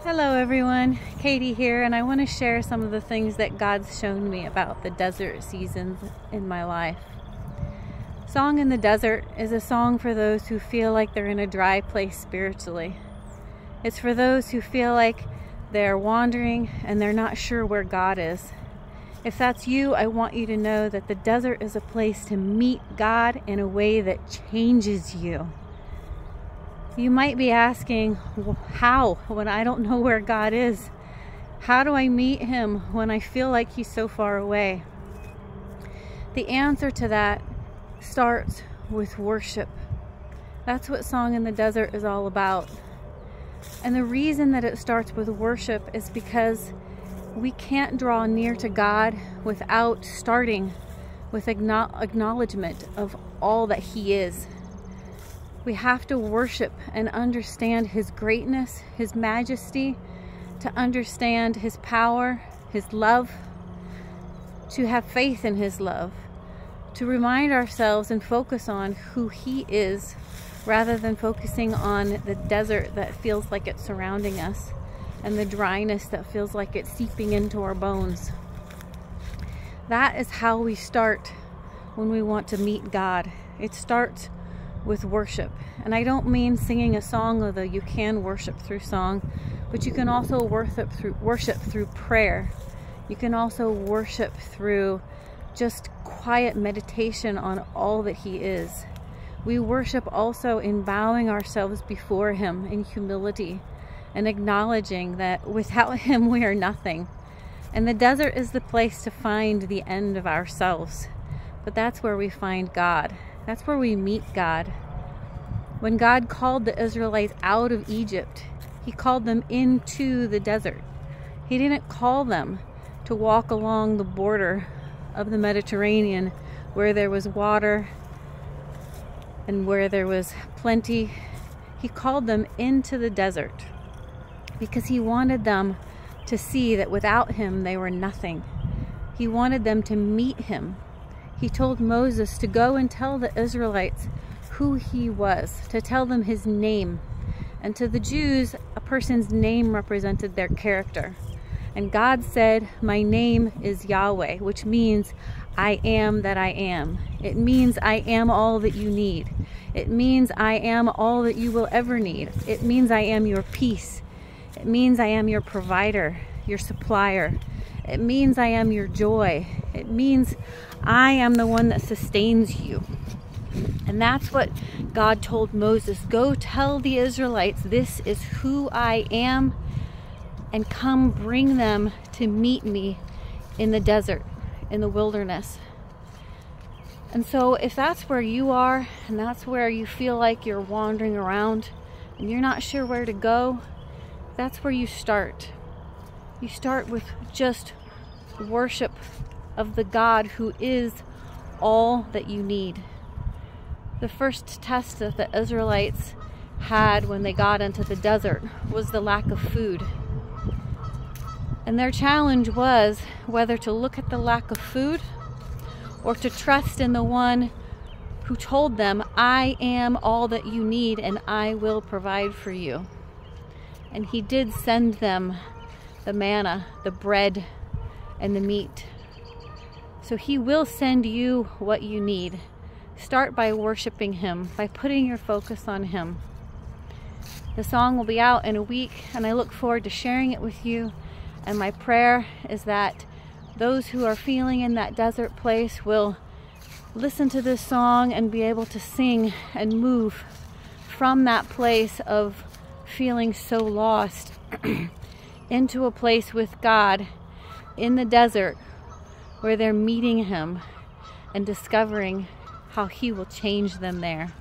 Hello everyone, Katie here, and I want to share some of the things that God's shown me about the desert seasons in my life. Song in the Desert is a song for those who feel like they're in a dry place spiritually. It's for those who feel like they're wandering and they're not sure where God is. If that's you, I want you to know that the desert is a place to meet God in a way that changes you. You might be asking, well, how, when I don't know where God is? How do I meet Him when I feel like He's so far away? The answer to that starts with worship. That's what Song in the Desert is all about. And the reason that it starts with worship is because we can't draw near to God without starting with acknowledgement of all that He is. We have to worship and understand His greatness, His majesty, to understand His power, His love, to have faith in His love, to remind ourselves and focus on who He is rather than focusing on the desert that feels like it's surrounding us and the dryness that feels like it's seeping into our bones. That is how we start when we want to meet God. It starts with worship. And I don't mean singing a song, although you can worship through song, but you can also worship through prayer. You can also worship through just quiet meditation on all that He is. We worship also in bowing ourselves before Him in humility and acknowledging that without Him we are nothing. And the desert is the place to find the end of ourselves. But that's where we find God. That's where we meet God. When God called the Israelites out of Egypt, He called them into the desert. He didn't call them to walk along the border of the Mediterranean where there was water and where there was plenty. He called them into the desert because He wanted them to see that without Him they were nothing. He wanted them to meet Him. He told Moses to go and tell the Israelites who He was, to tell them His name. And to the Jews, a person's name represented their character. And God said, "My name is Yahweh," which means I am that I am. It means I am all that you need. It means I am all that you will ever need. It means I am your peace. It means I am your provider, your supplier. It means I am your joy. It means I am the one that sustains you. And that's what God told Moses. Go tell the Israelites, this is who I am, and come bring them to meet me in the desert, in the wilderness. And so if that's where you are, and that's where you feel like you're wandering around, and you're not sure where to go, that's where you start. You start with just worship of the God who is all that you need. The first test that the Israelites had when they got into the desert was the lack of food. And their challenge was whether to look at the lack of food or to trust in the one who told them, I am all that you need and I will provide for you. And He did send them the manna, the bread, and the meat. So He will send you what you need. Start by worshiping Him, by putting your focus on Him. The song will be out in a week, and I look forward to sharing it with you. And my prayer is that those who are feeling in that desert place will listen to this song and be able to sing and move from that place of feeling so lost into a place with God in the desert where they're meeting Him and discovering how He will change them there.